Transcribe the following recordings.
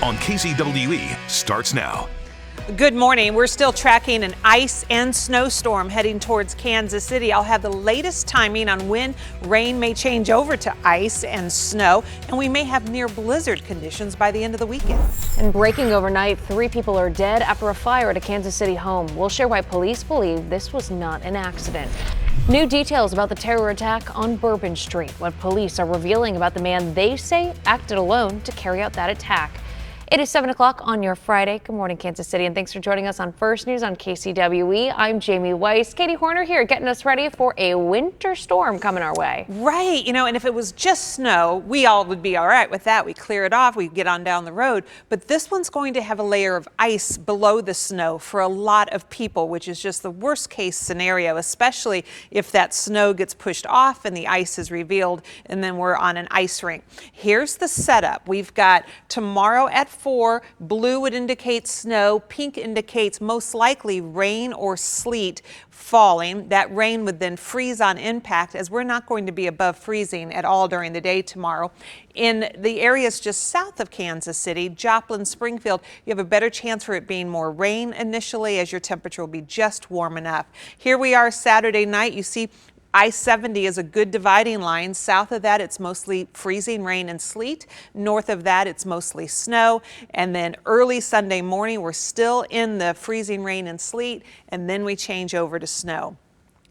on KCWE starts now. Good morning. We're still tracking an ice and snowstorm heading towards Kansas City. I'll have the latest timing on when rain may change over to ice and snow, and we may have near blizzard conditions by the end of the weekend. And breaking overnight, 3 people are dead after a fire at a Kansas City home. We'll share why police believe this was not an accident. New details about the terror attack on Bourbon Street. What police are revealing about the man they say acted alone to carry out that attack. It is 7 o'clock on your Friday. Good morning, Kansas City, and thanks for joining us on First News on KCWE. I'm Jamie Weiss. Katie Horner here, getting us ready for a winter storm coming our way. Right, and if it was just snow, we all would be all right with that. We clear it off, we get on down the road. But this one's going to have a layer of ice below the snow for a lot of people, which is just the worst case scenario, especially if that snow gets pushed off and the ice is revealed and then we're on an ice rink. Here's the setup. We've got tomorrow at 4, blue would indicate snow, pink indicates most likely rain or sleet falling. That rain would then freeze on impact, as we're not going to be above freezing at all during the day tomorrow. In the areas just south of Kansas City, Joplin, Springfield, you have a better chance for it being more rain initially, as your temperature will be just warm enough. Here we are Saturday night. You see I-70 is a good dividing line. South of that, it's mostly freezing rain and sleet. North of that, it's mostly snow. And then early Sunday morning, we're still in the freezing rain and sleet, and then we change over to snow.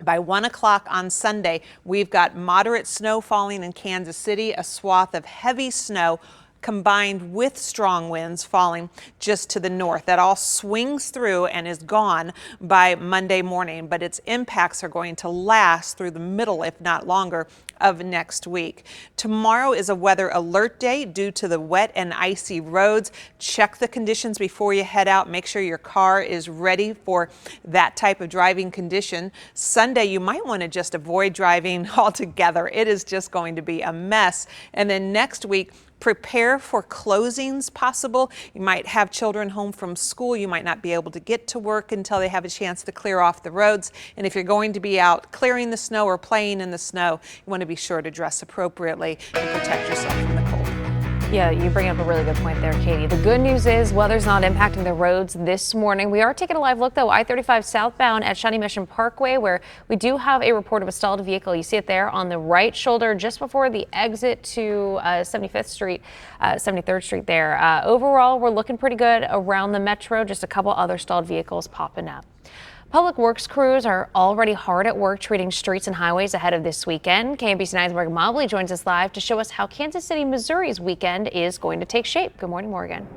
By 1 o'clock on Sunday, we've got moderate snow falling in Kansas City, a swath of heavy snow combined with strong winds falling just to the north. That all swings through and is gone by Monday morning, but its impacts are going to last through the middle, if not longer, of next week. Tomorrow is a weather alert day due to the wet and icy roads. Check the conditions before you head out. Make sure your car is ready for that type of driving condition. Sunday, you might want to just avoid driving altogether. It is just going to be a mess. And then next week, prepare for closings possible. You might have children home from school. You might not be able to get to work until they have a chance to clear off the roads. And if you're going to be out clearing the snow or playing in the snow, you want to be sure to dress appropriately and protect yourself from the cold. Yeah, you bring up a really good point there, Katie. The good news is weather's not impacting the roads this morning. We are taking a live look, though, I-35 southbound at Shawnee Mission Parkway, where we do have a report of a stalled vehicle. You see it there on the right shoulder just before the exit to 75th Street, 73rd Street there. Overall, we're looking pretty good around the metro. Just a couple other stalled vehicles popping up. Public Works crews are already hard at work treating streets and highways ahead of this weekend. KMBC 9's Morgan Mobley joins us live to show us how Kansas City, Missouri's weekend is going to take shape. Good morning, Morgan.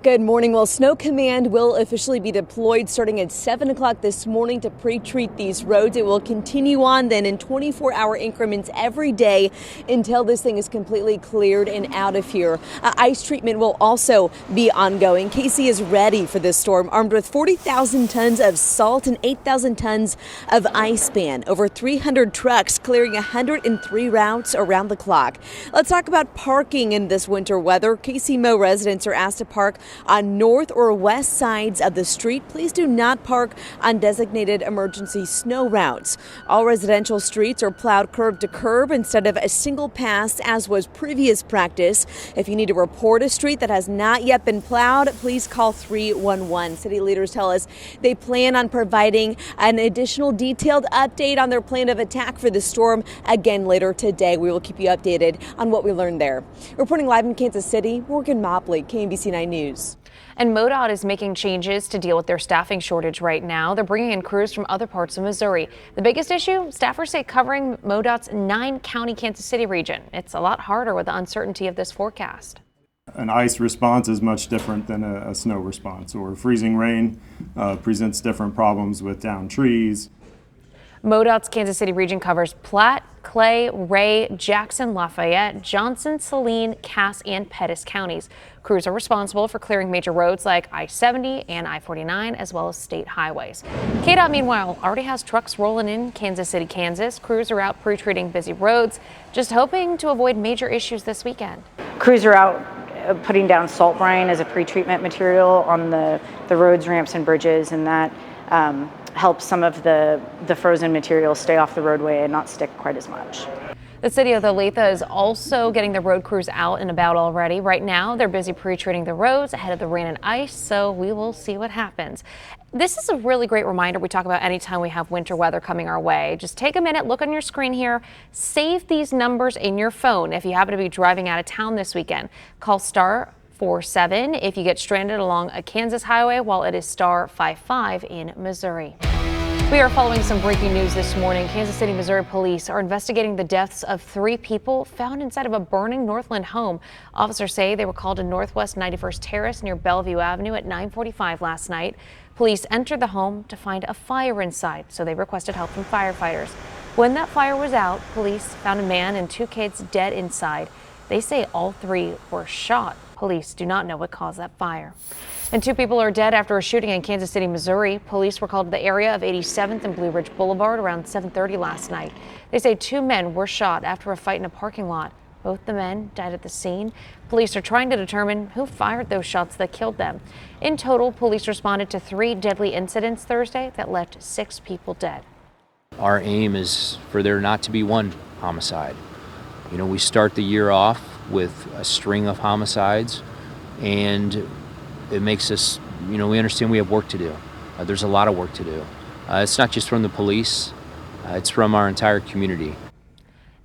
Good morning. Well, Snow Command will officially be deployed starting at 7 o'clock this morning to pre-treat these roads. It will continue on then in 24-hour increments every day until this thing is completely cleared and out of here. Ice treatment will also be ongoing. KC is ready for this storm, armed with 40,000 tons of salt and 8,000 tons of ice span. Over 300 trucks clearing 103 routes around the clock. Let's talk about parking in this winter weather. KC Mo residents are asked to park on north or west sides of the street. Please do not park on designated emergency snow routes. All residential streets are plowed curb to curb instead of a single pass, as was previous practice. If you need to report a street that has not yet been plowed, please call 311. City leaders tell us they plan on providing an additional detailed update on their plan of attack for the storm again later today. We will keep you updated on what we learned there. Reporting live in Kansas City, Morgan Mobley, KMBC 9 News. And MoDOT is making changes to deal with their staffing shortage right now. They're bringing in crews from other parts of Missouri. The biggest issue, staffers say, covering MoDOT's 9-county Kansas City region. It's a lot harder with the uncertainty of this forecast. An ice response is much different than a snow response, or freezing rain presents different problems with downed trees. MoDOT's Kansas City region covers Platte, Clay, Ray, Jackson, Lafayette, Johnson, Saline, Cass, and Pettis counties. Crews are responsible for clearing major roads like I-70 and I-49, as well as state highways. KDOT, meanwhile, already has trucks rolling in Kansas City, Kansas. Crews are out pre-treating busy roads, just hoping to avoid major issues this weekend. Crews are out putting down salt brine as a pre-treatment material on the roads, ramps, and bridges, and that helps some of the frozen material stay off the roadway and not stick quite as much. The city of Olathe is also getting the road crews out and about already. Right now, they're busy pre-treating the roads ahead of the rain and ice, so we will see what happens. This is a really great reminder we talk about anytime we have winter weather coming our way. Just take a minute, look on your screen here, save these numbers in your phone if you happen to be driving out of town this weekend. Call star 47 if you get stranded along a Kansas highway, while it is star 55 in Missouri. We are following some breaking news this morning. Kansas City, Missouri police are investigating the deaths of 3 people found inside of a burning Northland home. Officers say they were called to Northwest 91st Terrace near Bellevue Avenue at 9:45 last night. Police entered the home to find a fire inside, so they requested help from firefighters. When that fire was out, police found a man and 2 kids dead inside. They say all 3 were shot. Police do not know what caused that fire. And 2 people are dead after a shooting in Kansas City, Missouri. Police were called to the area of 87th and Blue Ridge Boulevard around 7:30 last night. They say 2 men were shot after a fight in a parking lot. Both the men died at the scene. Police are trying to determine who fired those shots that killed them. In total, police responded to 3 deadly incidents Thursday that left 6 people dead. Our aim is for there not to be one homicide. You know, we start the year off with a string of homicides, and it makes us, you know, we understand we have work to do. There's a lot of work to do. It's not just from the police, it's from our entire community.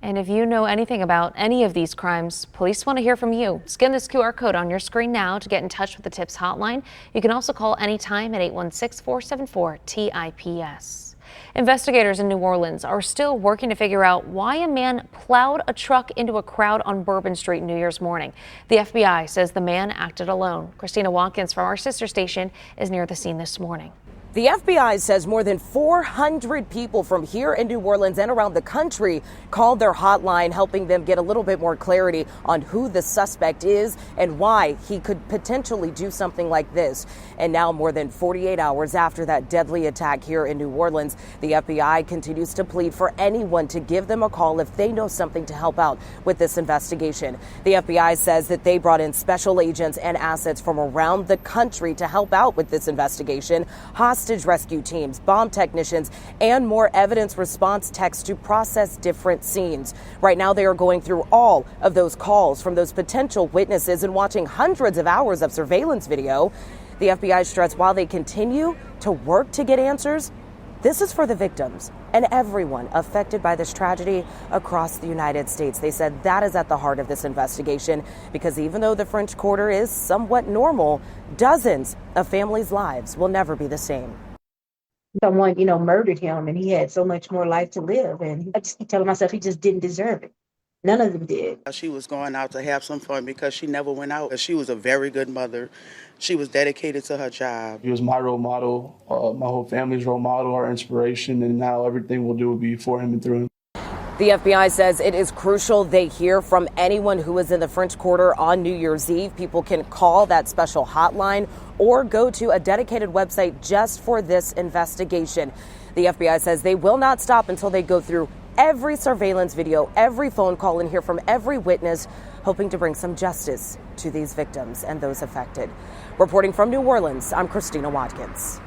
And if you know anything about any of these crimes, police want to hear from you. Scan this QR code on your screen now to get in touch with the TIPS hotline. You can also call anytime at 816-474-TIPS. Investigators in New Orleans are still working to figure out why a man plowed a truck into a crowd on Bourbon Street New Year's morning. The FBI says the man acted alone. Christina Watkins from our sister station is near the scene this morning. The FBI says more than 400 people from here in New Orleans and around the country called their hotline, helping them get a little bit more clarity on who the suspect is and why he could potentially do something like this. And now, more than 48 hours after that deadly attack here in New Orleans, the FBI continues to plead for anyone to give them a call if they know something to help out with this investigation. The FBI says that they brought in special agents and assets from around the country to help out with this investigation. Hostage rescue teams, bomb technicians, and more evidence response techs to process different scenes. Right now, they are going through all of those calls from those potential witnesses and watching hundreds of hours of surveillance video. The FBI stressed while they continue to work to get answers, this is for the victims and everyone affected by this tragedy across the United States. They said that is at the heart of this investigation because even though the French Quarter is somewhat normal, dozens of families' lives will never be the same. Someone, murdered him and he had so much more life to live. And I just keep telling myself he just didn't deserve it. None of them did. She was going out to have some fun because she never went out. She was a very good mother. She was dedicated to her job. He was my role model, my whole family's role model, our inspiration, and now everything we'll do will be for him and through him. The FBI says it is crucial they hear from anyone who is in the French Quarter on New Year's Eve. People can call that special hotline or go to a dedicated website just for this investigation. The FBI says they will not stop until they go through every surveillance video, every phone call, and hear from every witness, hoping to bring some justice to these victims and those affected. Reporting from New Orleans, I'm Christina Watkins.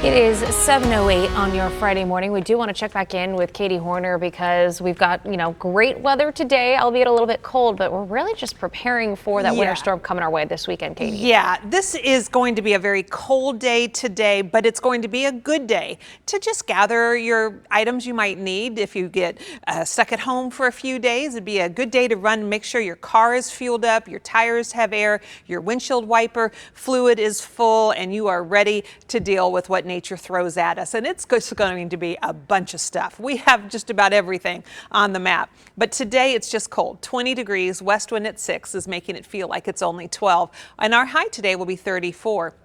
It is 7:08 on your Friday morning. We do want to check back in with Katie Horner because we've got, great weather today, albeit a little bit cold, but we're really just preparing for that winter storm coming our way this weekend, Katie. Yeah, this is going to be a very cold day today, but it's going to be a good day to just gather your items you might need if you get stuck at home for a few days. It'd be a good day to run, make sure your car is fueled up, your tires have air, your windshield wiper fluid is full, and you are ready to deal with what nature throws at us. And it's just going to be a bunch of stuff. We have just about everything on the map. But today it's just cold. 20 degrees, west wind at 6 is making it feel like it's only 12. And our high today will be 34.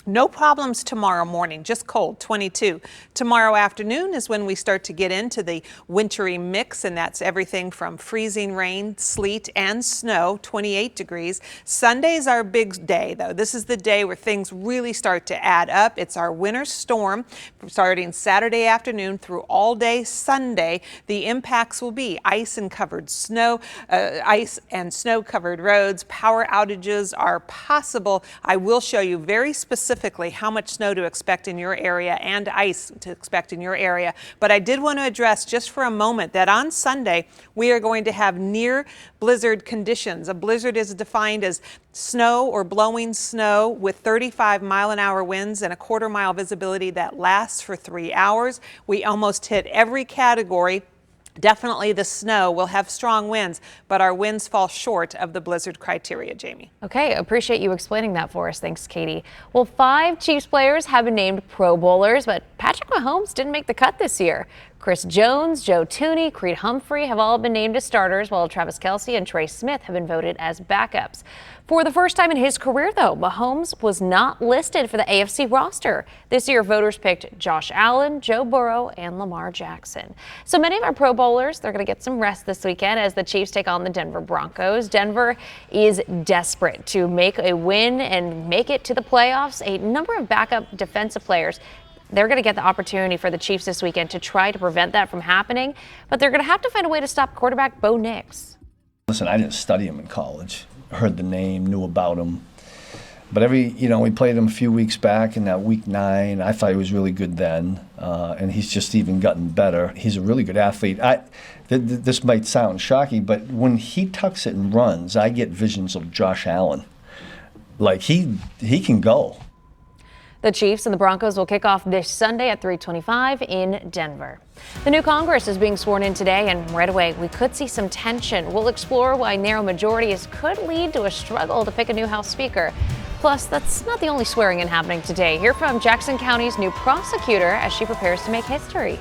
No problems tomorrow morning, just cold, 22. Tomorrow afternoon is when we start to get into the wintry mix, and that's everything from freezing rain, sleet, and snow, 28 degrees. Sunday's our big day, though. This is the day where things really start to add up. It's our winter storm starting Saturday afternoon through all day Sunday. The impacts will be ice and snow covered roads. Power outages are possible. I will show you very specific specifically how much snow to expect in your area and ice to expect in your area. But I did want to address just for a moment that on Sunday we are going to have near blizzard conditions. A blizzard is defined as snow or blowing snow with 35-mile-an-hour winds and a quarter-mile visibility that lasts for 3 hours. We almost hit every category. Definitely the snow will have strong winds, but our winds fall short of the blizzard criteria, Jamie. Okay, appreciate you explaining that for us. Thanks, Katie. Well, 5 Chiefs players have been named Pro Bowlers, but Patrick Mahomes didn't make the cut this year. Chris Jones, Joe Tooney, Creed Humphrey have all been named as starters, while Travis Kelce and Trey Smith have been voted as backups. For the first time in his career, though, Mahomes was not listed for the AFC roster. This year, voters picked Josh Allen, Joe Burrow, and Lamar Jackson. So many of our Pro Bowlers, they're going to get some rest this weekend as the Chiefs take on the Denver Broncos. Denver is desperate to make a win and make it to the playoffs. A number of backup defensive players, they're going to get the opportunity for the Chiefs this weekend to try to prevent that from happening, but they're going to have to find a way to stop quarterback Bo Nix. Listen, I didn't study him in college. Heard the name, knew about him. But we played him a few weeks back in that week 9. I thought he was really good then, and he's just even gotten better. He's a really good athlete. This might sound shocking, but when he tucks it and runs, I get visions of Josh Allen. Like he can go. The Chiefs and the Broncos will kick off this Sunday at 3:25 in Denver. The new Congress is being sworn in today, and right away we could see some tension. We'll explore why narrow majorities could lead to a struggle to pick a new House Speaker. Plus, that's not the only swearing in happening today. Hear from Jackson County's new prosecutor as she prepares to make history.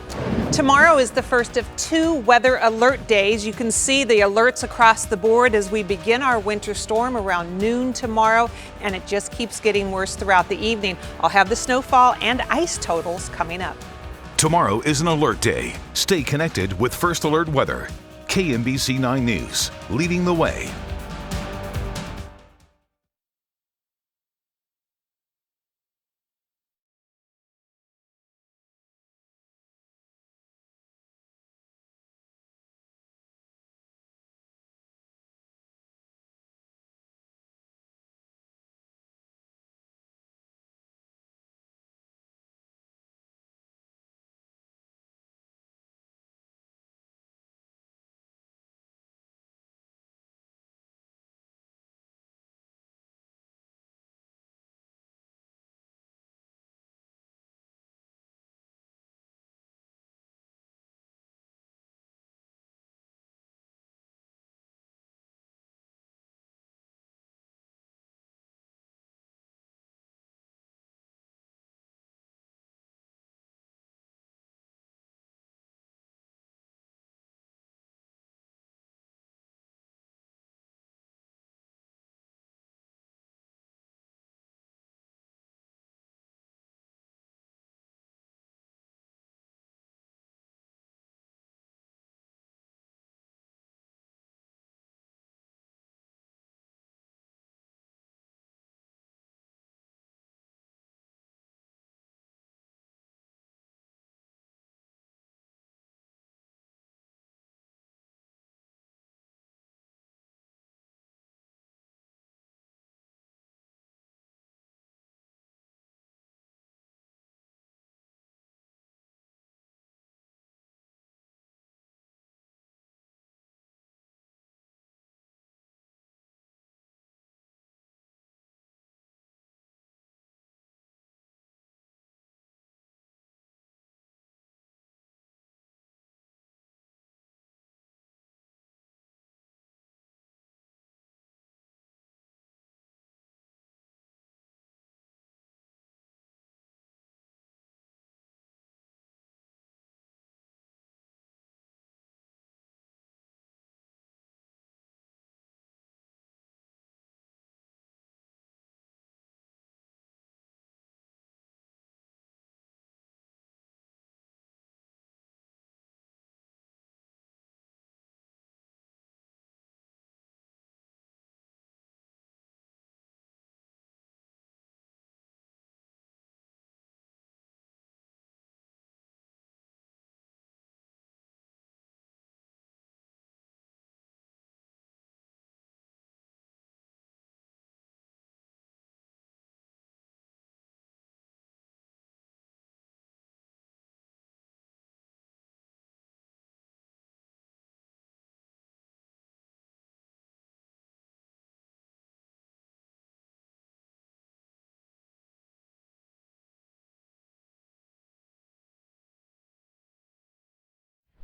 Tomorrow is the first of 2 weather alert days. You can see the alerts across the board as we begin our winter storm around noon tomorrow, and it just keeps getting worse throughout the evening. I'll have the snowfall and ice totals coming up. Tomorrow is an alert day. Stay connected with First Alert Weather. KMBC 9 News, leading the way.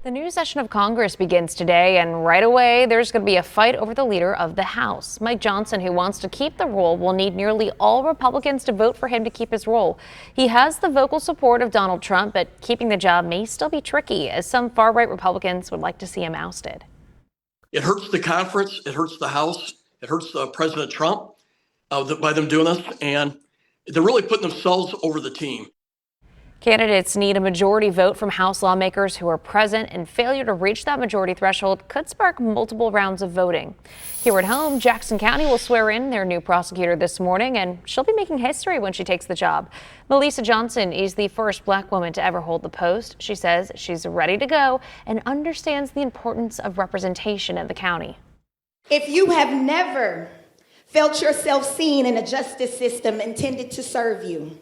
The new session of Congress begins today, and right away there's going to be a fight over the leader of the House. Mike Johnson, who wants to keep the role, will need nearly all Republicans to vote for him to keep his role. He has the vocal support of Donald Trump, but keeping the job may still be tricky, as some far-right Republicans would like to see him ousted. It hurts the conference, it hurts the House, it hurts President Trump by them doing this, and they're really putting themselves over the team. Candidates need a majority vote from House lawmakers who are present, and failure to reach that majority threshold could spark multiple rounds of voting. Here at home, Jackson County will swear in their new prosecutor this morning, and she'll be making history when she takes the job. Melissa Johnson is the first Black woman to ever hold the post. She says she's ready to go and understands the importance of representation in the county. If you have never felt yourself seen in a justice system intended to serve you,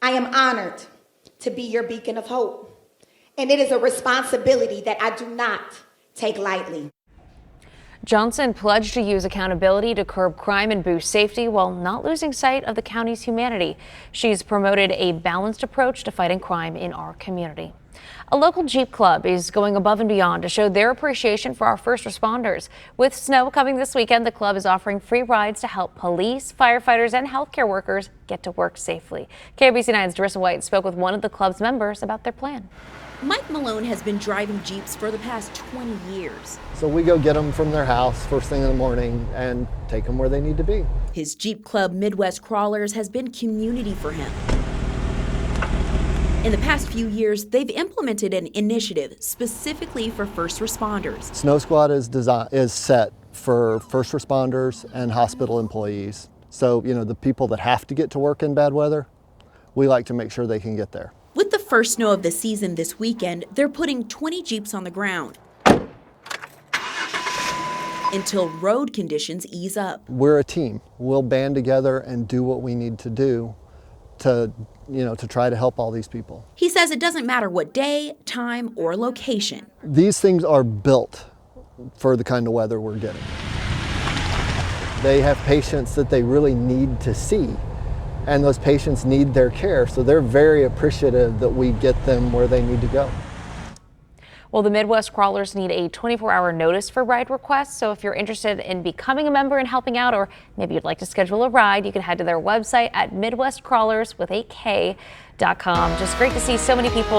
I am honored to be your beacon of hope. And it is a responsibility that I do not take lightly. Johnson pledged to use accountability to curb crime and boost safety while not losing sight of the county's humanity. She's promoted a balanced approach to fighting crime in our community. A local Jeep club is going above and beyond to show their appreciation for our first responders. With snow coming this weekend, the club is offering free rides to help police, firefighters, and healthcare workers get to work safely. KBC 9's Darissa White spoke with one of the club's members about their plan. Mike Malone has been driving Jeeps for the past 20 years. So we go get them from their house first thing in the morning and take them where they need to be. His Jeep club, Midwest Crawlers, has been community for him. In the past few years, they've implemented an initiative specifically for first responders. Snow Squad is set for first responders and hospital employees. So, the people that have to get to work in bad weather, we like to make sure they can get there. With the first snow of the season this weekend, they're putting 20 Jeeps on the ground until road conditions ease up. We're a team. We'll band together and do what we need to do to try to help all these people. He says it doesn't matter what day, time, or location. These things are built for the kind of weather we're getting. They have patients that they really need to see, and those patients need their care, so they're very appreciative that we get them where they need to go. Well, the Midwest Crawlers need a 24-hour notice for ride requests, so if you're interested in becoming a member and helping out, or maybe you'd like to schedule a ride, you can head to their website at MidwestCrawlers.com. Just great to see so many people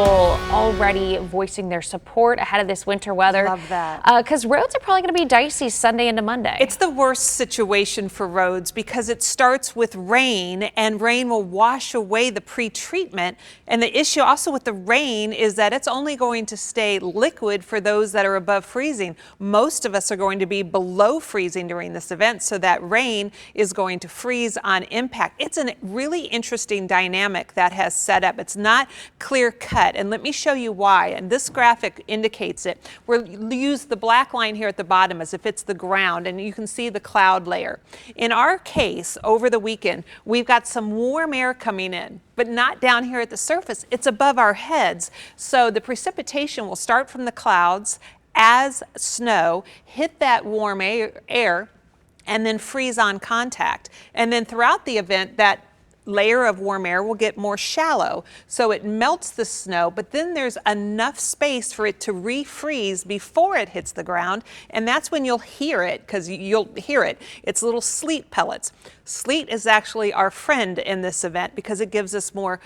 already voicing their support ahead of this winter weather. Love that. Because roads are probably going to be dicey Sunday into Monday. It's the worst situation for roads because it starts with rain, and rain will wash away the pre-treatment. And the issue also with the rain is that it's only going to stay liquid for those that are above freezing. Most of us are going to be below freezing during this event, so that rain is going to freeze on impact. It's a really interesting dynamic that has set up. It's not clear cut, and let me show you why. And this graphic indicates it. We'll use the black line here at the bottom as if it's the ground, and you can see the cloud layer. In our case, over the weekend, we've got some warm air coming in, but not down here at the surface. It's above our heads. So the precipitation will start from the clouds as snow, hit that warm air, and then freeze on contact. And then throughout the event, that layer of warm air will get more shallow, so it melts the snow, but then there's enough space for it to refreeze before it hits the ground, and that's when you'll hear it, because you'll hear it. It's little sleet pellets. Sleet is actually our friend in this event because it gives us more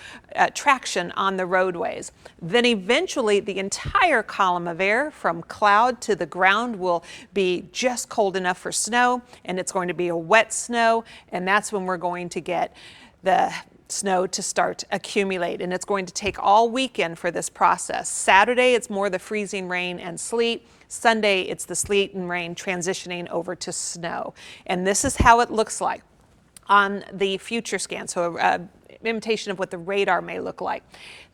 traction on the roadways. Then eventually the entire column of air from cloud to the ground will be just cold enough for snow, and it's going to be a wet snow, and that's when we're going to get the snow to start to accumulate, and it's going to take all weekend for this process. Saturday, it's more the freezing rain and sleet. Sunday, it's the sleet and rain transitioning over to snow. And this is how it looks like on the future scan, so imitation of what the radar may look like.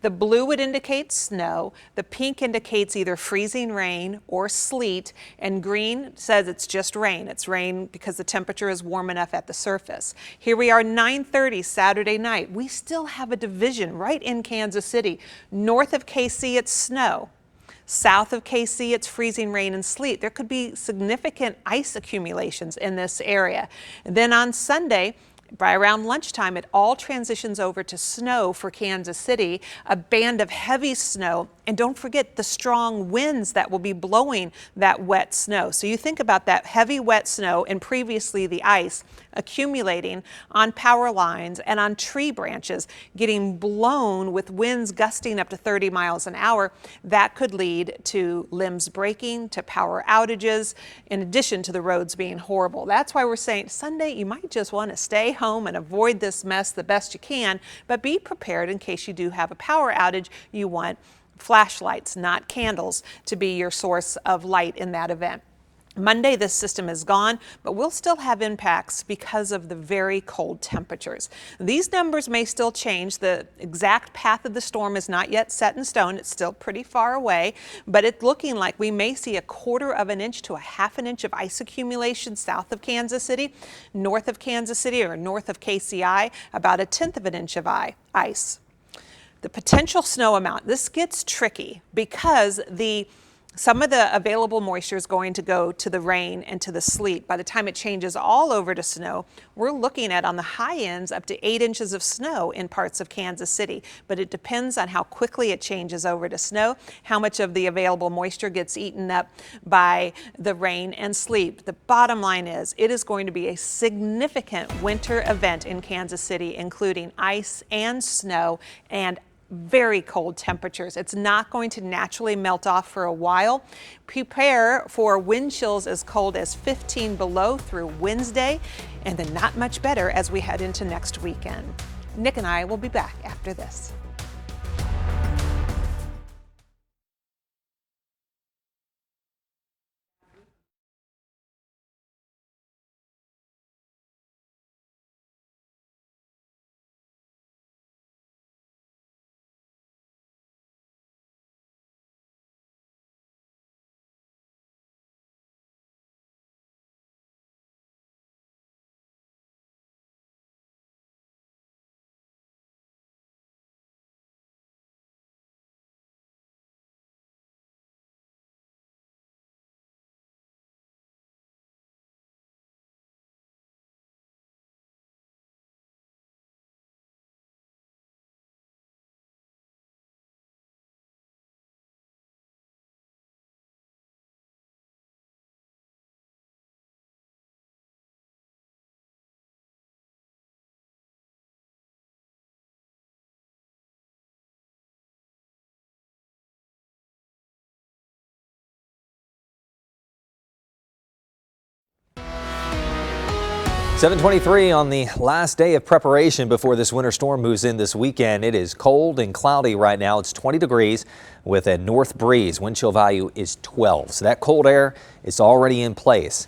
The blue would indicate snow, the pink indicates either freezing rain or sleet, and green says it's just rain. It's rain because the temperature is warm enough at the surface. Here we are, 9:30 Saturday night. We still have a division right in Kansas City. North of KC, it's snow. South of KC, it's freezing rain and sleet. There could be significant ice accumulations in this area. And then on Sunday, By around lunchtime, it all transitions over to snow for Kansas City, a band of heavy snow. And don't forget the strong winds that will be blowing that wet snow. So you think about that heavy wet snow and previously the ice accumulating on power lines and on tree branches, getting blown with winds gusting up to 30 miles an hour. That could lead to limbs breaking, to power outages, in addition to the roads being horrible. That's why we're saying Sunday, you might just want to stay home and avoid this mess the best you can, but be prepared in case you do have a power outage. You want flashlights, not candles, to be your source of light in that event. Monday, this system is gone, but we'll still have impacts because of the very cold temperatures. These numbers may still change. The exact path of the storm is not yet set in stone. It's still pretty far away, but it's looking like we may see 1/4 of an inch to 1/2 inch of ice accumulation south of Kansas City, north of Kansas City or north of KCI, about 1/10 of an inch of ice. The potential snow amount, this gets tricky because some of the available moisture is going to go to the rain and to the sleet. By the time it changes all over to snow, we're looking at on the high ends up to 8 inches of snow in parts of Kansas City. But it depends on how quickly it changes over to snow, how much of the available moisture gets eaten up by the rain and sleet. The bottom line is it is going to be a significant winter event in Kansas City, including ice and snow and very cold temperatures. It's not going to naturally melt off for a while. Prepare for wind chills as cold as 15 below through Wednesday, and then not much better as we head into next weekend. Nick and I will be back after this. .23 on the last day of preparation before this winter storm moves in this weekend. It is cold and cloudy right now. It's 20 degrees with a north breeze. Wind chill value is 12. So that cold air is already in place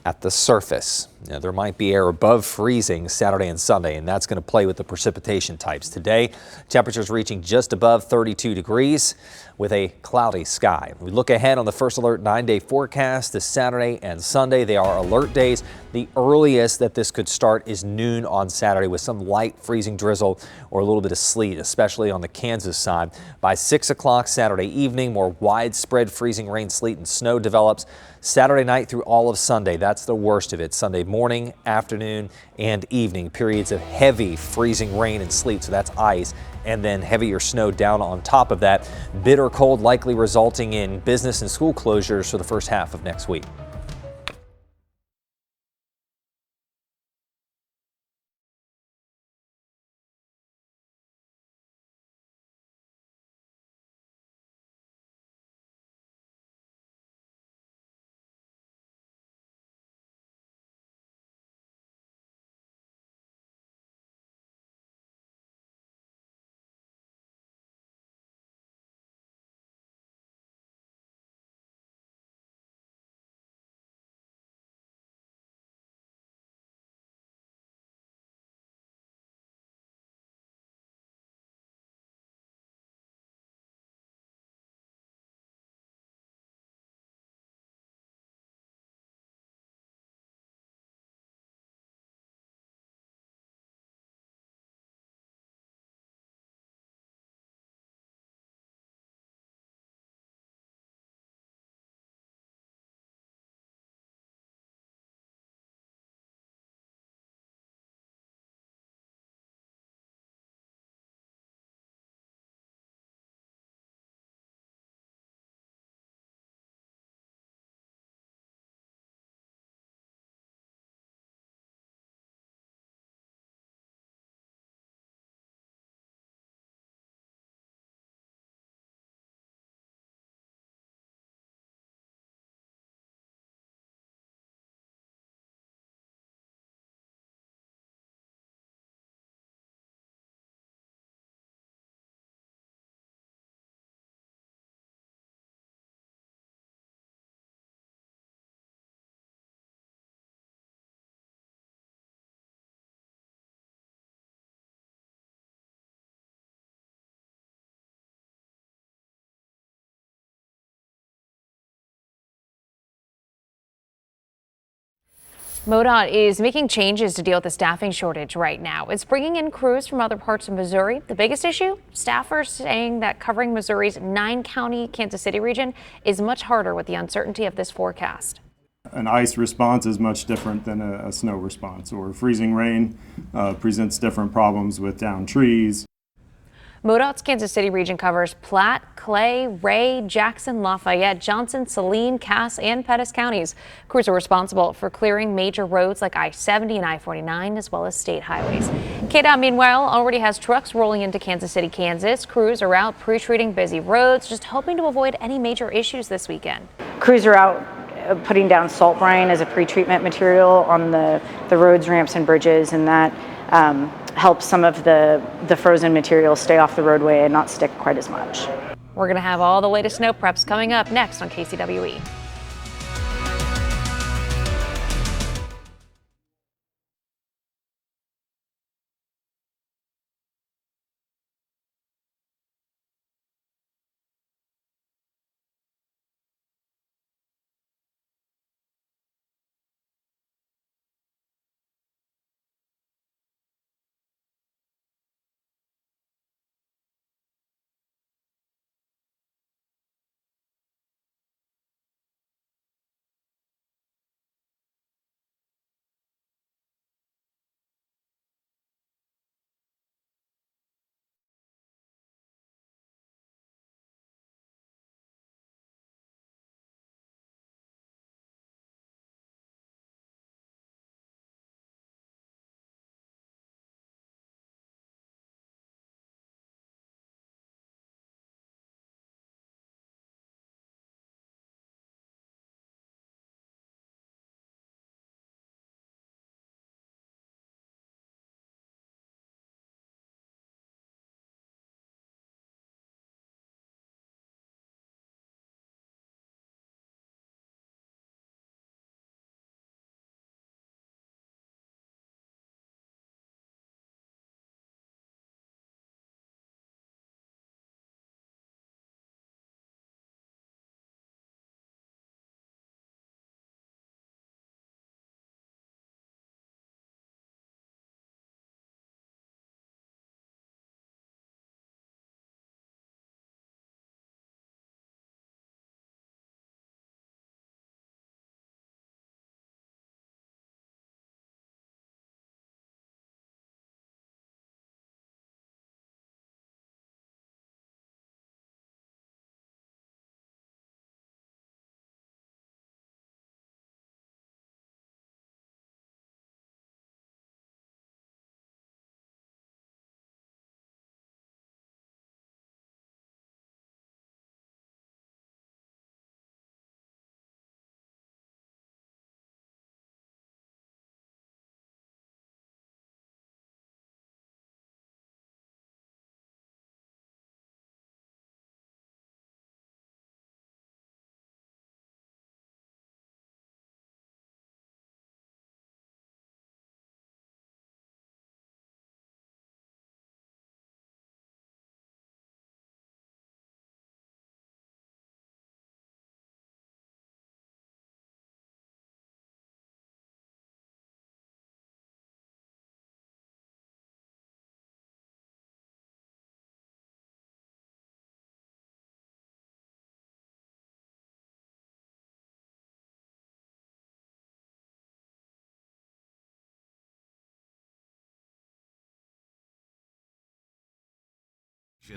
at the surface. Now, there might be air above freezing Saturday and Sunday, and that's going to play with the precipitation types. Today, temperatures reaching just above 32 degrees with a cloudy sky. We look ahead on the First Alert 9-day forecast this Saturday and Sunday. They are alert days. The earliest that this could start is noon on Saturday with some light freezing drizzle or a little bit of sleet, especially on the Kansas side. By 6 o'clock Saturday evening, more widespread freezing rain, sleet, and snow develops. Saturday night through all of Sunday, that's the worst of it. Sunday morning, afternoon, and evening, periods of heavy freezing rain and sleet, so that's ice, and then heavier snow down on top of that. Bitter cold likely resulting in business and school closures for the first half of next week. MoDOT is making changes to deal with the staffing shortage right now. It's bringing in crews from other parts of Missouri. The biggest issue? Staffers saying that covering Missouri's 9-county Kansas City region is much harder with the uncertainty of this forecast. An ice response is much different than a snow response, or freezing rain presents different problems with downed trees. MoDOT's Kansas City region covers Platte, Clay, Ray, Jackson, Lafayette, Johnson, Saline, Cass, and Pettis counties. Crews are responsible for clearing major roads like I-70 and I-49, as well as state highways. KDOT, meanwhile, already has trucks rolling into Kansas City, Kansas. Crews are out pre-treating busy roads, just hoping to avoid any major issues this weekend. Crews are out putting down salt brine as a pre-treatment material on the roads, ramps, and bridges, and that helps some of the frozen material stay off the roadway and not stick quite as much. We're going to have all the latest snow preps coming up next on KCWE.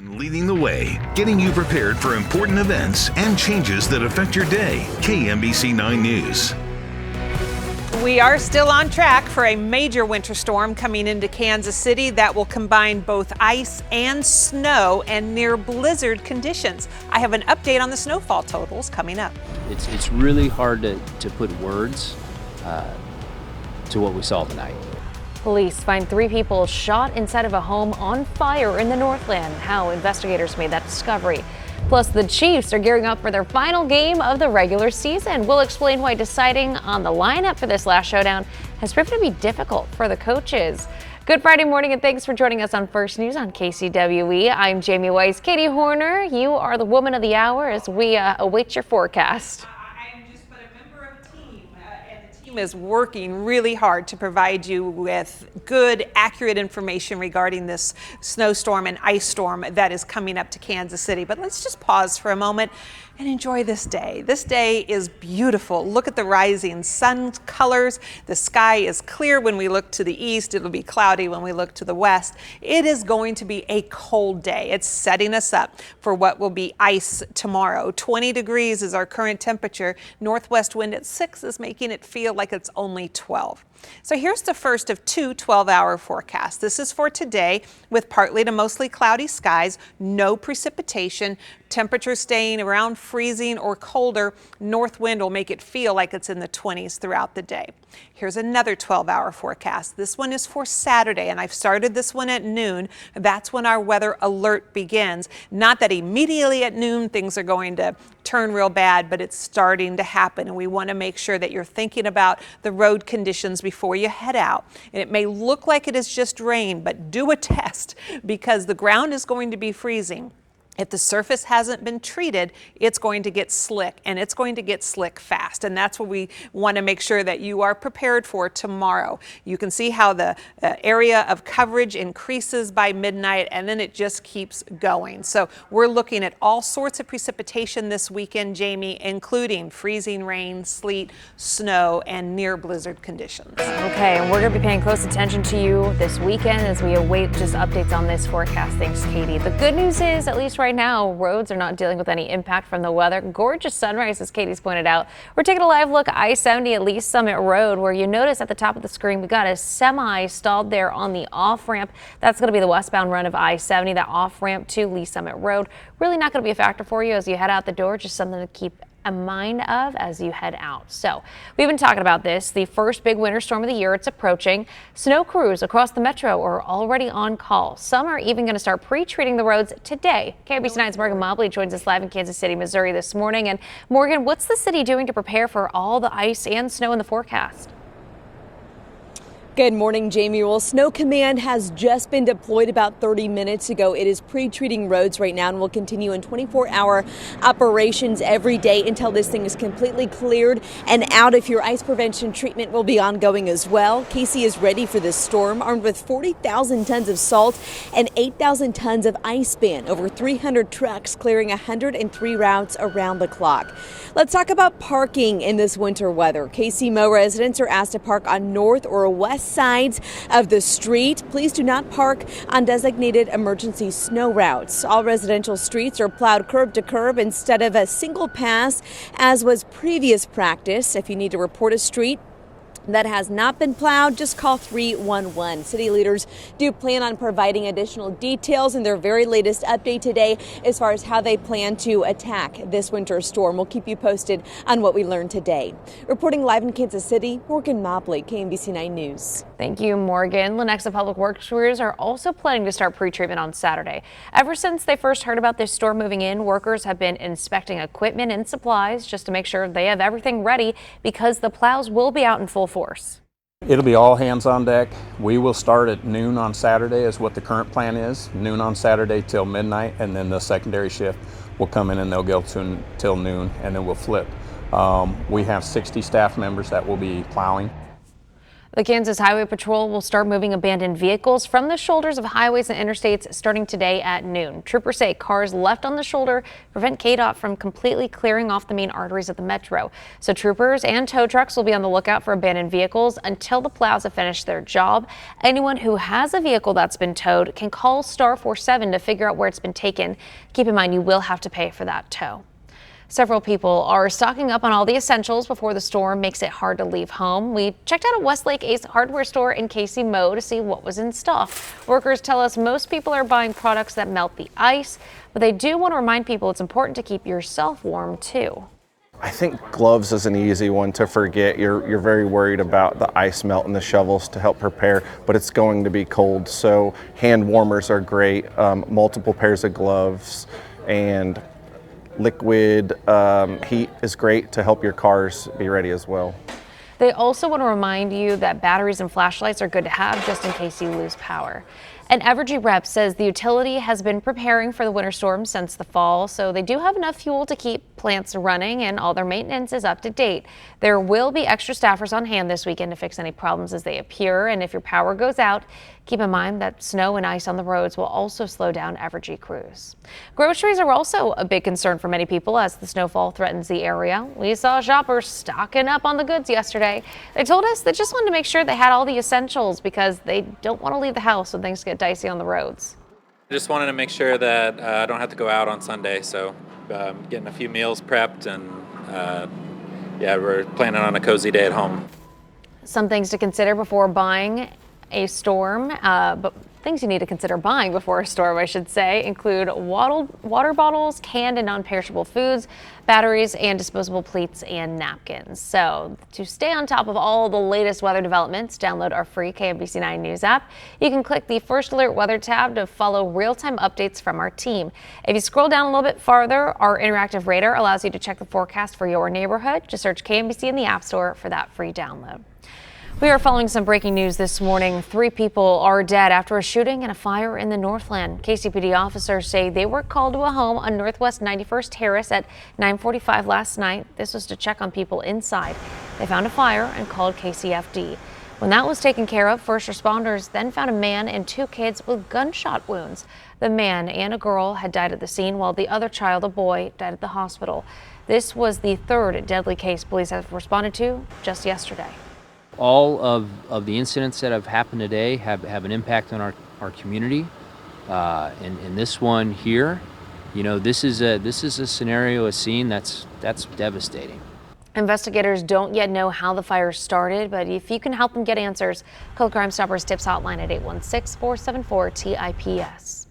Leading the way, getting you prepared for important events and changes that affect your day. KMBC 9 News. We are still on track for a major winter storm coming into Kansas City that will combine both ice and snow and near blizzard conditions. I have an update on the snowfall totals coming up. It's really hard to put words to what we saw tonight. Police find 3 people shot inside of a home on fire in the Northland. How investigators made that discovery. Plus, the Chiefs are gearing up for their final game of the regular season. We'll explain why deciding on the lineup for this last showdown has proven to be difficult for the coaches. Good Friday morning, and thanks for joining us on First News on KCWE. I'm Jamie Weiss. Katie Horner, you are the woman of the hour as we await your forecast. team is working really hard to provide you with good, accurate information regarding this snowstorm and ice storm that is coming up to Kansas City. But let's just pause for a moment and enjoy this day. This day is beautiful. Look at the rising sun colors. The sky is clear when we look to the east. It'll be cloudy when we look to the west. It is going to be a cold day. It's setting us up for what will be ice tomorrow. 20 degrees is our current temperature. Northwest wind at 6 is making it feel like it's only 12. So here's the first of two 12-hour forecasts. This is for today with partly to mostly cloudy skies, no precipitation, temperatures staying around freezing or colder. North wind will make it feel like it's in the 20s throughout the day. Here's another 12-hour forecast. This one is for Saturday, and I've started this one at noon. That's when our weather alert begins. Not that immediately at noon things are going to turn real bad, but it's starting to happen, and we want to make sure that you're thinking about the road conditions before you head out. And it may look like it is just rain, but do a test because the ground is going to be freezing. If the surface hasn't been treated, it's going to get slick, and it's going to get slick fast. And that's what we want to make sure that you are prepared for tomorrow. You can see how the area of coverage increases by midnight, and then it just keeps going. So we're looking at all sorts of precipitation this weekend, Jamie, including freezing rain, sleet, snow, and near blizzard conditions. Okay, and we're going to be paying close attention to you this weekend as we await just updates on this forecast. Thanks, Katie. The good news is, at least right now, roads are not dealing with any impact from the weather. Gorgeous sunrise, as Katie's pointed out. We're taking a live look at I-70 at Lee Summit Road, where you notice at the top of the screen, we got a semi stalled there on the off-ramp. That's going to be the westbound run of I-70, that off-ramp to Lee Summit Road. Really not going to be a factor for you as you head out the door, just something to keep a mind of as you head out. So we've been talking about this, the first big winter storm of the year. It's approaching. Snow crews across the metro are already on call. Some are even going to start pre-treating the roads today. KMBC 9's Morgan Mobley joins us live in Kansas City, Missouri this morning. And Morgan, what's the city doing to prepare for all the ice and snow in the forecast? Good morning, Jamie. Well, Snow Command has just been deployed about 30 minutes ago. It is pre-treating roads right now and will continue in 24-hour operations every day until this thing is completely cleared and out. If your ice prevention treatment will be ongoing as well. Casey is ready for this storm, armed with 40,000 tons of salt and 8,000 tons of ice bin. Over 300 trucks clearing 103 routes around the clock. Let's talk about parking in this winter weather. KCMO residents are asked to park on north or west sides of the street. Please do not park on designated emergency snow routes. All residential streets are plowed curb to curb instead of a single pass, as was previous practice. If you need to report a street that has not been plowed, just call 311. City leaders do plan on providing additional details in their very latest update today as far as how they plan to attack this winter storm. We'll keep you posted on what we learned today. Reporting live in Kansas City, Morgan Mobley, KMBC 9 News. Thank you, Morgan. Lenexa Public Works crews are also planning to start pre-treatment on Saturday. Ever since they first heard about this storm moving in, workers have been inspecting equipment and supplies just to make sure they have everything ready because the plows will be out in full force. It'll be all hands on deck. We will start at noon on Saturday is what the current plan is. Noon on Saturday till midnight, and then the secondary shift will come in and they'll go till noon, and then we'll flip. We have 60 staff members that will be plowing. The Kansas Highway Patrol will start moving abandoned vehicles from the shoulders of highways and interstates starting today at noon. Troopers say cars left on the shoulder prevent KDOT from completely clearing off the main arteries of the metro. So troopers and tow trucks will be on the lookout for abandoned vehicles until the plows have finished their job. Anyone who has a vehicle that's been towed can call star 47 to figure out where it's been taken. Keep in mind you will have to pay for that tow. Several people are stocking up on all the essentials before the storm makes it hard to leave home. We checked out a Westlake Ace hardware store in KCMO to see what was in stock. Workers tell us most people are buying products that melt the ice, but they do want to remind people it's important to keep yourself warm too. I think gloves is an easy one to forget. You're very worried about the ice melt and the shovels to help prepare, but it's going to be cold. So hand warmers are great, multiple pairs of gloves, and liquid heat is great to help your cars be ready as well. They also want to remind you that batteries and flashlights are good to have just in case you lose power. An Evergy rep says the utility has been preparing for the winter storm since the fall, so they do have enough fuel to keep plants running and all their maintenance is up to date. There will be extra staffers on hand this weekend to fix any problems as they appear, and if your power goes out, keep in mind that snow and ice on the roads will also slow down Evergy crews. Groceries are also a big concern for many people as the snowfall threatens the area. We saw shoppers stocking up on the goods yesterday. They told us they just wanted to make sure they had all the essentials because they don't want to leave the house when things get dicey on the roads. I just wanted to make sure that I don't have to go out on Sunday, so getting a few meals prepped and yeah, we're planning on a cozy day at home. Some things to consider before buying a storm, but things you need to consider buying before a storm, I should say, include water bottles, canned and non-perishable foods, batteries, and disposable plates and napkins. So to stay on top of all the latest weather developments, download our free KMBC 9 News app. You can click the First Alert Weather tab to follow real-time updates from our team. If you scroll down a little bit farther, our interactive radar allows you to check the forecast for your neighborhood. Just search KMBC in the App Store for that free download. We are following some breaking news this morning. 3 people are dead after a shooting and a fire in the Northland. KCPD officers say they were called to a home on Northwest 91st Terrace at 9:45 last night. This was to check on people inside. They found a fire and called KCFD. When that was taken care of, first responders then found a man and 2 kids with gunshot wounds. The man and a girl had died at the scene while the other child, a boy, died at the hospital. This was the 3rd deadly case police have responded to just yesterday. All of the incidents that have happened today have an impact on our community. And this one here, you know, this is a scenario, a scene that's devastating. Investigators don't yet know how the fire started, but if you can help them get answers, call Crime Stoppers Tips Hotline at 816-474-TIPS.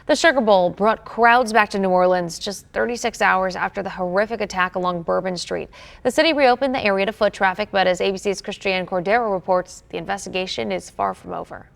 The Sugar Bowl brought crowds back to New Orleans just 36 hours after the horrific attack along Bourbon Street. The city reopened the area to foot traffic, but as ABC's Christiane Cordero reports, the investigation is far from over.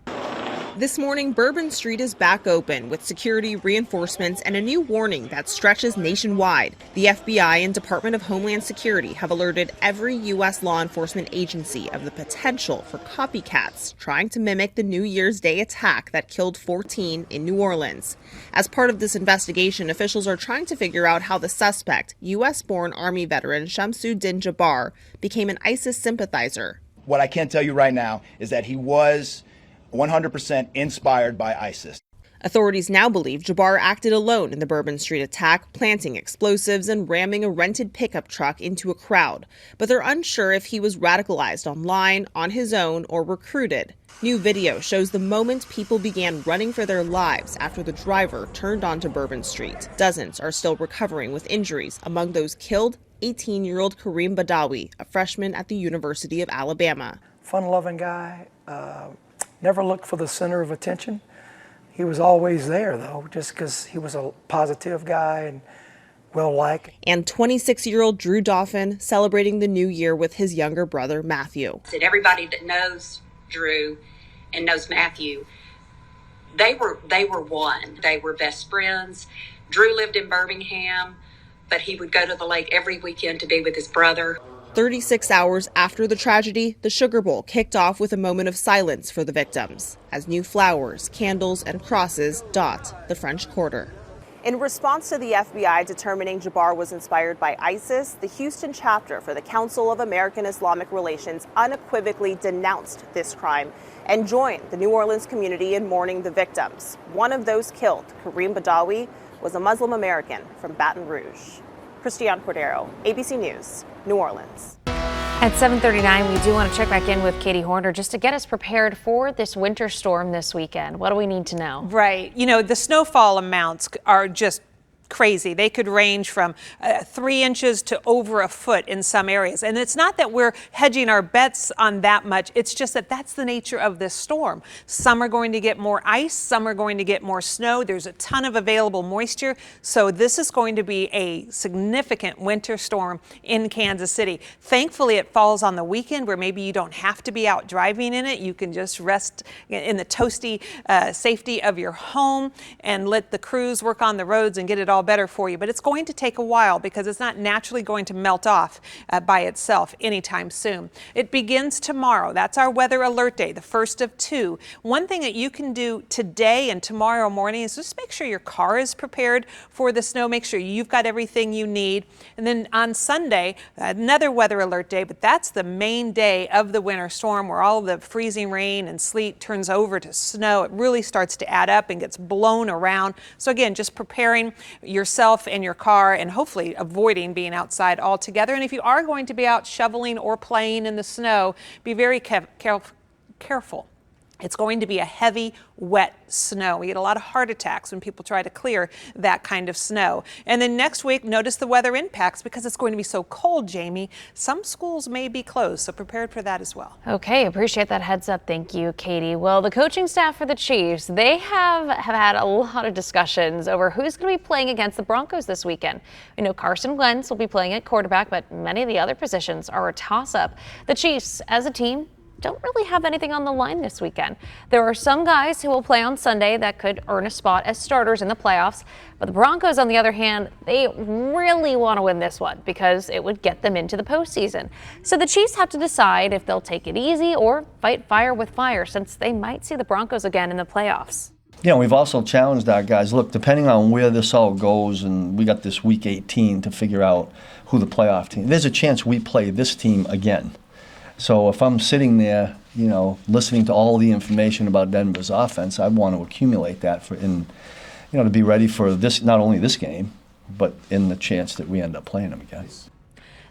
This morning, Bourbon Street is back open with security reinforcements and a new warning that stretches nationwide. The FBI and Department of Homeland Security have alerted every U.S. law enforcement agency of the potential for copycats trying to mimic the New Year's Day attack that killed 14 in New Orleans. As part of this investigation, officials are trying to figure out how the suspect, U.S.-born Army veteran Shamsuddin Jabbar, became an ISIS sympathizer. What I can tell you right now is that he was 100% inspired by ISIS. Authorities now believe Jabbar acted alone in the Bourbon Street attack, planting explosives and ramming a rented pickup truck into a crowd. But they're unsure if he was radicalized online, on his own, or recruited. New video shows the moment people began running for their lives after the driver turned onto Bourbon Street. Dozens are still recovering with injuries. Among those killed, 18-year-old Kareem Badawi, a freshman at the University of Alabama. Fun-loving guy. Never looked for the center of attention. He was always there, though, just because he was a positive guy and well-liked. And 26-year-old Drew Dauphin celebrating the new year with his younger brother, Matthew. Everybody that knows Drew and knows Matthew, they were one. They were best friends. Drew lived in Birmingham, but he would go to the lake every weekend to be with his brother. 36 hours after the tragedy, the Sugar Bowl kicked off with a moment of silence for the victims, as new flowers, candles, and crosses dot the French Quarter. In response to the FBI determining Jabbar was inspired by ISIS, the Houston chapter for the Council of American Islamic Relations unequivocally denounced this crime and joined the New Orleans community in mourning the victims. One of those killed, Kareem Badawi, was a Muslim American from Baton Rouge. Christiane Cordero, ABC News, New Orleans. At 7:39, we do want to check back in with Katie Horner just to get us prepared for this winter storm this weekend. What do we need to know? Right. You know, the snowfall amounts are just crazy. They could range from 3 inches to over a foot in some areas. And it's not that we're hedging our bets on that much. It's just that that's the nature of this storm. Some are going to get more ice. Some are going to get more snow. There's a ton of available moisture. So this is going to be a significant winter storm in Kansas City. Thankfully, it falls on the weekend where maybe you don't have to be out driving in it. You can just rest in the toasty safety of your home and let the crews work on the roads and get it all all better for you, but it's going to take a while because it's not naturally going to melt off by itself anytime soon. It begins tomorrow. That's our weather alert day, the first of 2. One thing that you can do today and tomorrow morning is just make sure your car is prepared for the snow. Make sure you've got everything you need. And then on Sunday, another weather alert day, but that's the main day of the winter storm where all the freezing rain and sleet turns over to snow. It really starts to add up and gets blown around. So again, just preparing yourself and your car and hopefully avoiding being outside altogether. And if you are going to be out shoveling or playing in the snow, be very careful. It's going to be a heavy, wet snow. We get a lot of heart attacks when people try to clear that kind of snow. And then next week, notice the weather impacts because it's going to be so cold, Jamie. Some schools may be closed, so prepared for that as well. Okay, appreciate that heads up. Thank you, Katie. Well, the coaching staff for the Chiefs, they have had a lot of discussions over who's going to be playing against the Broncos this weekend. We know Carson Wentz will be playing at quarterback, but many of the other positions are a toss-up. The Chiefs, as a team, don't really have anything on the line this weekend. There are some guys who will play on Sunday that could earn a spot as starters in the playoffs, but the Broncos, on the other hand, they really want to win this one because it would get them into the postseason. So the Chiefs have to decide if they'll take it easy or fight fire with fire, since they might see the Broncos again in the playoffs. Yeah, we've also challenged our guys. Look, depending on where this all goes, and we got this week 18 to figure out who the playoff team, there's a chance we play this team again. So if I'm sitting there, listening to all the information about Denver's offense, I want to accumulate that to be ready for this, not only this game, but in the chance that we end up playing them again.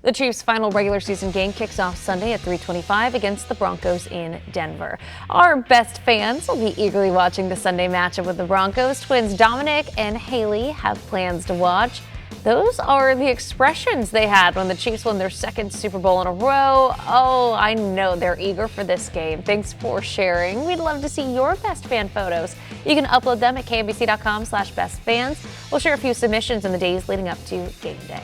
The Chiefs' final regular season game kicks off Sunday at 3:25 against the Broncos in Denver. Our best fans will be eagerly watching the Sunday matchup with the Broncos. Twins Dominic and Haley have plans to watch. Those are the expressions they had when the Chiefs won their second Super Bowl in a row. Oh, I know they're eager for this game. Thanks for sharing. We'd love to see your best fan photos. You can upload them at kmbc.com/bestfans. We'll share a few submissions in the days leading up to game day.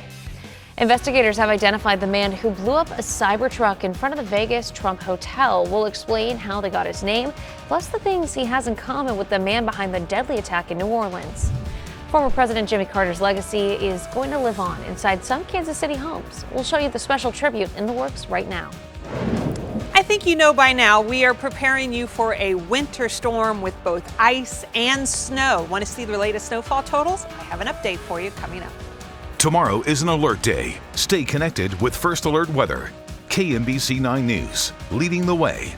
Investigators have identified the man who blew up a Cybertruck in front of the Vegas Trump Hotel. We'll explain how they got his name, plus the things he has in common with the man behind the deadly attack in New Orleans. Former President Jimmy Carter's legacy is going to live on inside some Kansas City homes. We'll show you the special tribute in the works right now. I think you know by now we are preparing you for a winter storm with both ice and snow. Want to see the latest snowfall totals? I have an update for you coming up. Tomorrow is an alert day. Stay connected with First Alert Weather. KMBC 9 News, leading the way.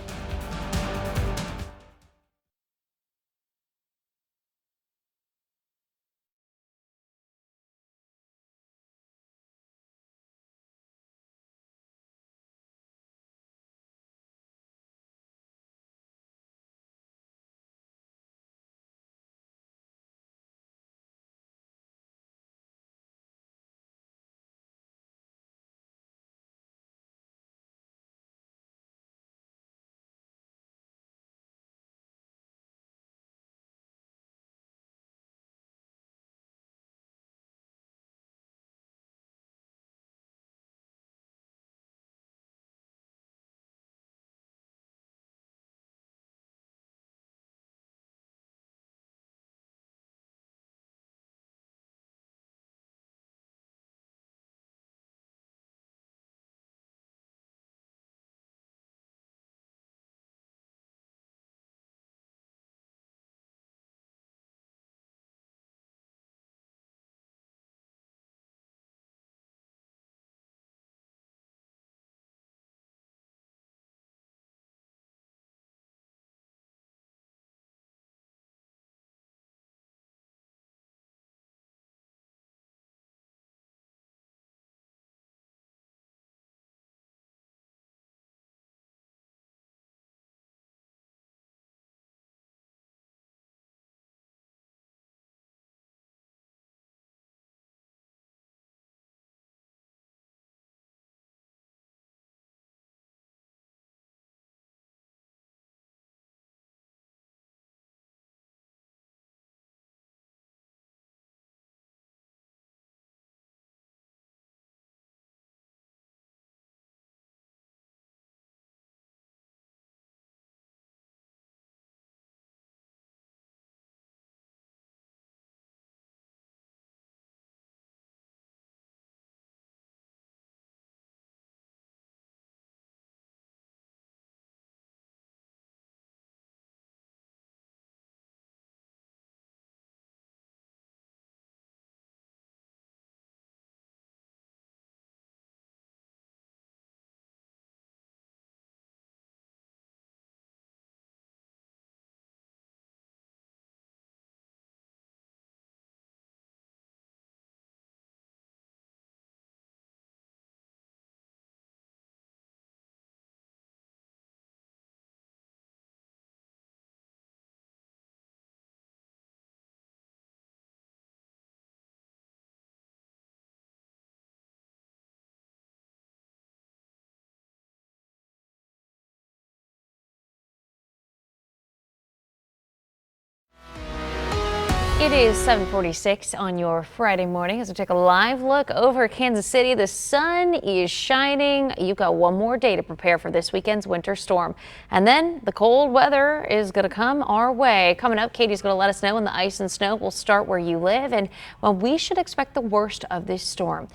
It is 7:46 on your Friday morning as we take a live look over Kansas City. The sun is shining. You've got one more day to prepare for this weekend's winter storm. And then the cold weather is going to come our way. Coming up, Katie's going to let us know when the ice and snow will start where you live and when we should expect the worst of this storm.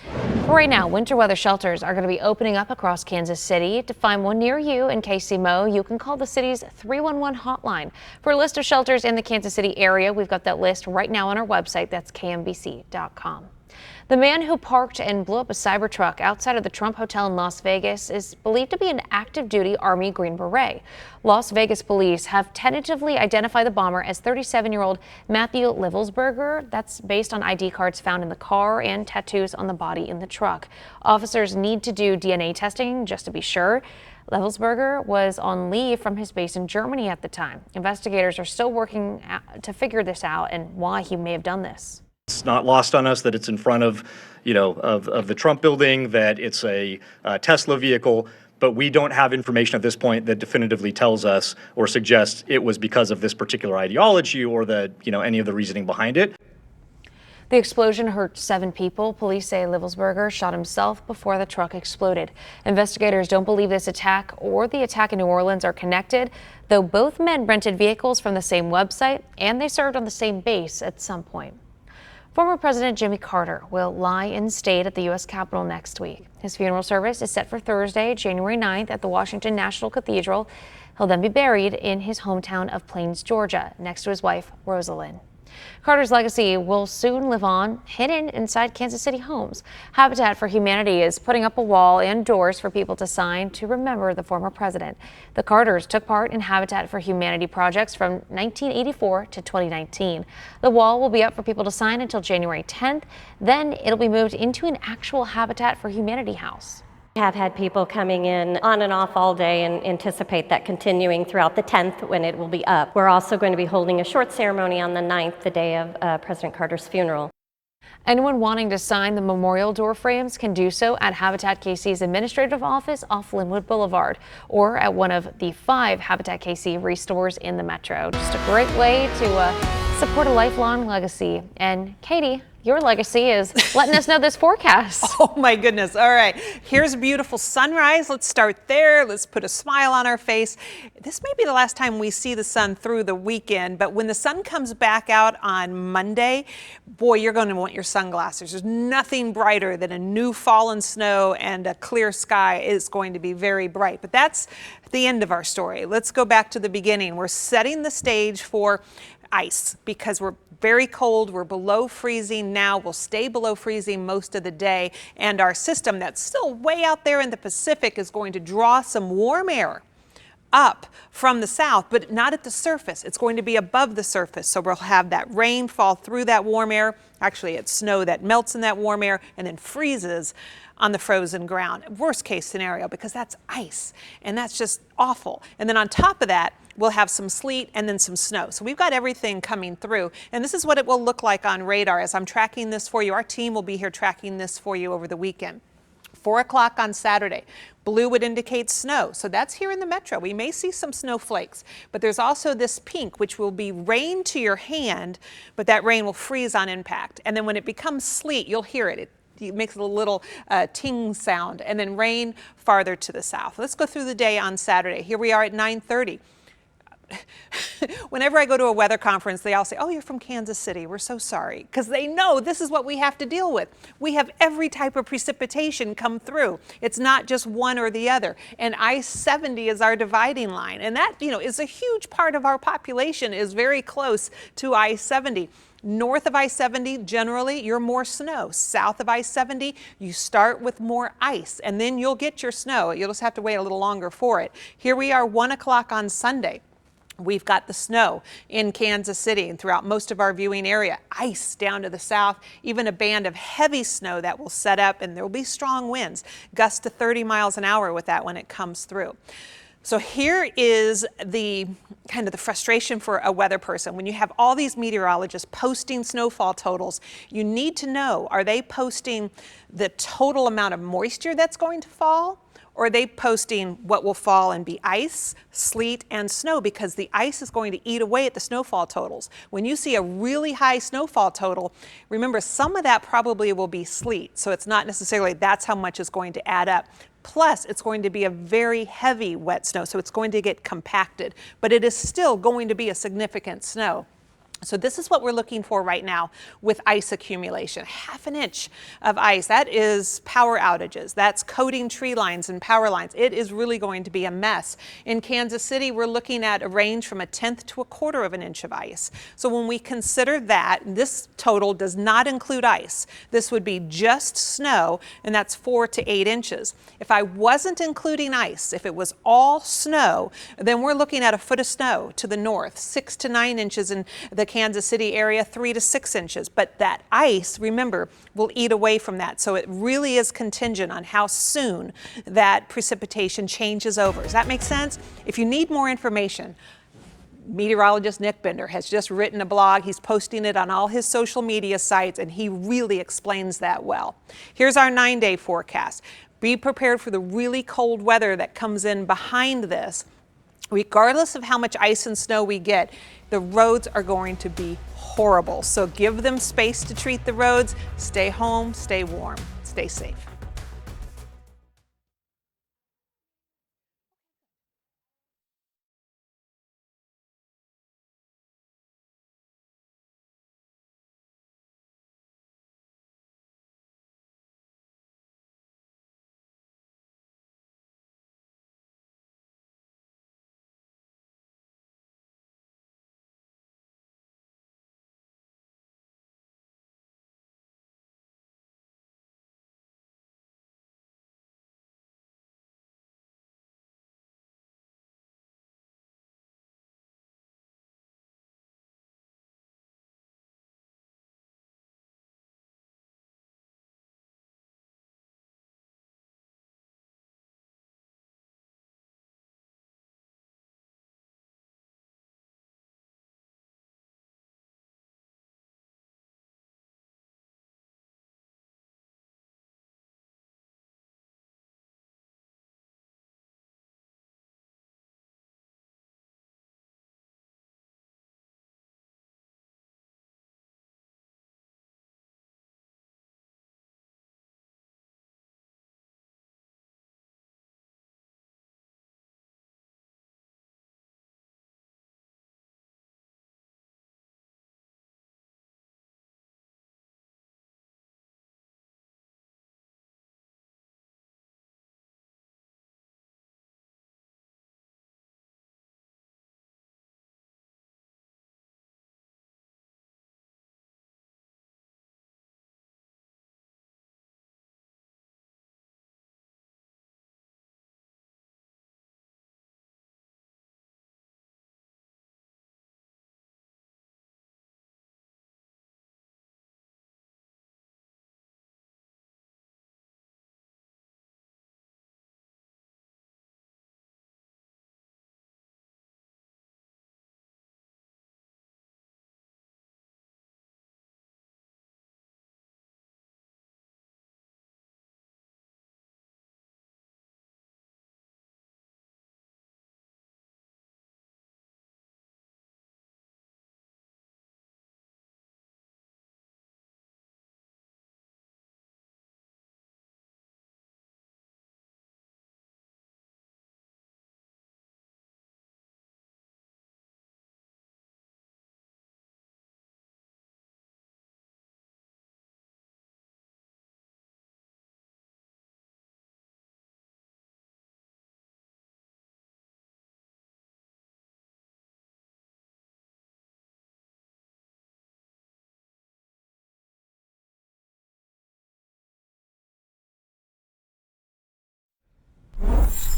For right now, winter weather shelters are going to be opening up across Kansas City. To find one near you in KCMO, you can call the city's 311 hotline. For a list of shelters in the Kansas City area, we've got that list right now on our website. That's KMBC.com. The man who parked and blew up a Cybertruck outside of the Trump Hotel in Las Vegas is believed to be an active duty Army Green Beret. Las Vegas police have tentatively identified the bomber as 37-year-old Matthew Livelsberger. That's based on ID cards found in the car and tattoos on the body in the truck. Officers need to do DNA testing just to be sure. Livelsberger was on leave from his base in Germany at the time. Investigators are still working to figure this out and why he may have done this. It's not lost on us that it's in front of, of the Trump building, that it's a Tesla vehicle, but we don't have information at this point that definitively tells us or suggests it was because of this particular ideology or any of the reasoning behind it. The explosion hurt 7 people. Police say Livelsberger shot himself before the truck exploded. Investigators don't believe this attack or the attack in New Orleans are connected, though both men rented vehicles from the same website and they served on the same base at some point. Former President Jimmy Carter will lie in state at the U.S. Capitol next week. His funeral service is set for Thursday, January 9th at the Washington National Cathedral. He'll then be buried in his hometown of Plains, Georgia, next to his wife, Rosalind. Carter's legacy will soon live on, hidden inside Kansas City homes. Habitat for Humanity is putting up a wall and doors for people to sign to remember the former president. The Carters took part in Habitat for Humanity projects from 1984 to 2019. The wall will be up for people to sign until January 10th. Then it'll be moved into an actual Habitat for Humanity house. Have had people coming in on and off all day and anticipate that continuing throughout the 10th when it will be up. We're also going to be holding a short ceremony on the 9th, the day of President Carter's funeral. Anyone wanting to sign the memorial door frames can do so at Habitat KC's administrative office off Linwood Boulevard or at one of the 5 Habitat KC restores in the metro. Just a great way to support a lifelong legacy. And Katie, your legacy is letting us know this forecast. Oh my goodness. All right. Here's a beautiful sunrise. Let's start there. Let's put a smile on our face. This may be the last time we see the sun through the weekend, but when the sun comes back out on Monday, boy, you're going to want your sunglasses. There's nothing brighter than a new fallen snow and a clear sky. Is going to be very bright. But that's the end of our story. Let's go back to the beginning. We're setting the stage for ice because we're very cold. We're below freezing now. We'll stay below freezing most of the day. And our system that's still way out there in the Pacific is going to draw some warm air up from the south, but not at the surface. It's going to be above the surface. So we'll have that rain fall through that warm air. Actually, it's snow that melts in that warm air and then freezes on the frozen ground. Worst case scenario, because that's ice and that's just awful. And then on top of that, we'll have some sleet and then some snow. So we've got everything coming through. And this is what it will look like on radar as I'm tracking this for you. Our team will be here tracking this for you over the weekend. 4 o'clock on Saturday. Blue would indicate snow. So that's here in the metro. We may see some snowflakes, but there's also this pink, which will be rain to your hand, but that rain will freeze on impact. And then when it becomes sleet, you'll hear it. It makes a little ting sound, and then rain farther to the south. Let's go through the day on Saturday. Here we are at 9:30. Whenever I go to a weather conference, they all say, oh, you're from Kansas City. We're so sorry. Because they know this is what we have to deal with. We have every type of precipitation come through. It's not just one or the other. And I-70 is our dividing line. And that, is a huge part of our population is very close to I-70. North of I-70, generally, you're more snow. South of I-70, you start with more ice, and then you'll get your snow. You'll just have to wait a little longer for it. Here we are, 1 o'clock on Sunday. We've got the snow in Kansas City and throughout most of our viewing area. Ice down to the south, even a band of heavy snow that will set up, and there will be strong winds, gusts to 30 miles an hour with that when it comes through. So here is the kind of the frustration for a weather person. When you have all these meteorologists posting snowfall totals, you need to know, are they posting the total amount of moisture that's going to fall? or are they posting what will fall and be ice, sleet, and snow? Because the ice is going to eat away at the snowfall totals. When you see a really high snowfall total, remember some of that probably will be sleet. So it's not necessarily that's how much is going to add up. Plus, it's going to be a very heavy wet snow, so it's going to get compacted. But it is still going to be a significant snow. So this is what we're looking for right now with ice accumulation. 1/2 inch of ice, that is power outages. That's coating tree lines and power lines. It is really going to be a mess. In Kansas City, we're looking at a range from 1/10 to 1/4 of an inch of ice. So when we consider that, this total does not include ice. This would be just snow, and that's 4 to 8 inches. If I wasn't including ice, if it was all snow, then we're looking at 1 foot of snow to the north, 6 to 9 inches in the Kansas City area, 3 to 6 inches. But that ice, remember, will eat away from that. So it really is contingent on how soon that precipitation changes over. Does that make sense? If you need more information, meteorologist Nick Bender has just written a blog. He's posting it on all his social media sites, and he really explains that well. Here's our 9-day forecast. Be prepared for the really cold weather that comes in behind this. Regardless of how much ice and snow we get, the roads are going to be horrible. So give them space to treat the roads. Stay home, stay warm, stay safe.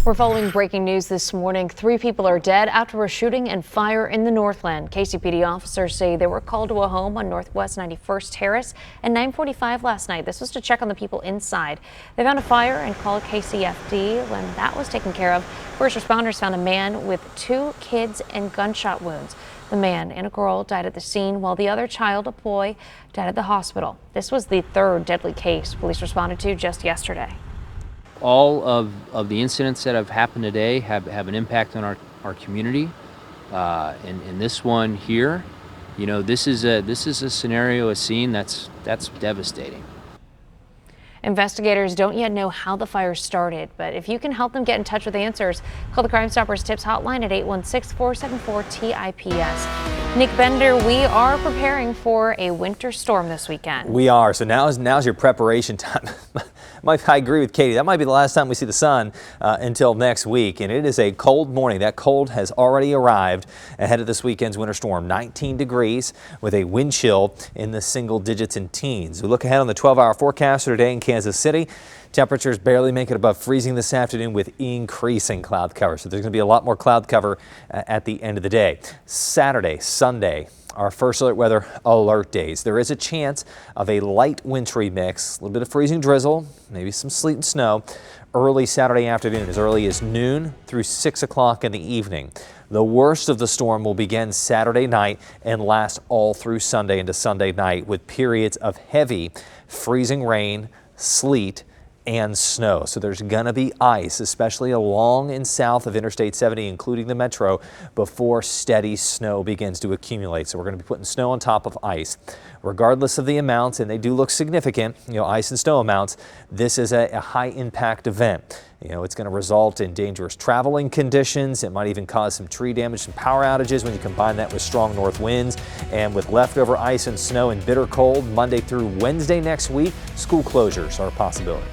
We're following breaking news this morning. 3 people are dead after a shooting and fire in the Northland. KCPD officers say they were called to a home on Northwest 91st Terrace at 9:45 last night. This was to check on the people inside. They found a fire and called KCFD. When that was taken care of, first responders found a man with 2 kids and gunshot wounds. The man and a girl died at the scene, while the other child, a boy, died at the hospital. This was the 3rd deadly case police responded to just yesterday. all of the incidents that have happened today have an impact on our community. And this one here, this is a scenario, a scene that's devastating. Investigators don't yet know how the fire started, but if you can help them get in touch with answers, call the Crime Stoppers Tips hotline at 816-474-TIPS. Nick Bender, we are preparing for a winter storm this weekend. We are. So now's your preparation time. I agree with Katie. That might be the last time we see the sun until next week. And it is a cold morning. That cold has already arrived ahead of this weekend's winter storm. 19 degrees with a wind chill in the single digits and teens. We look ahead on the 12-hour forecast for today in Kansas City. Temperatures barely make it above freezing this afternoon with increasing cloud cover. So there's going to be a lot more cloud cover at the end of the day. Saturday, Sunday, our first alert weather alert days. There is a chance of a light wintry mix, a little bit of freezing drizzle, maybe some sleet and snow early Saturday afternoon, as early as noon through 6 o'clock in the evening. The worst of the storm will begin Saturday night and last all through Sunday into Sunday night with periods of heavy freezing rain, sleet, and snow. So there's gonna be ice, especially along and south of Interstate 70, including the metro, before steady snow begins to accumulate. So we're gonna be putting snow on top of ice. Regardless of the amounts, and they do look significant, ice and snow amounts, this is a high impact event. It's going to result in dangerous traveling conditions. It might even cause some tree damage, some power outages when you combine that with strong north winds. And with leftover ice and snow and bitter cold Monday through Wednesday next week, school closures are a possibility.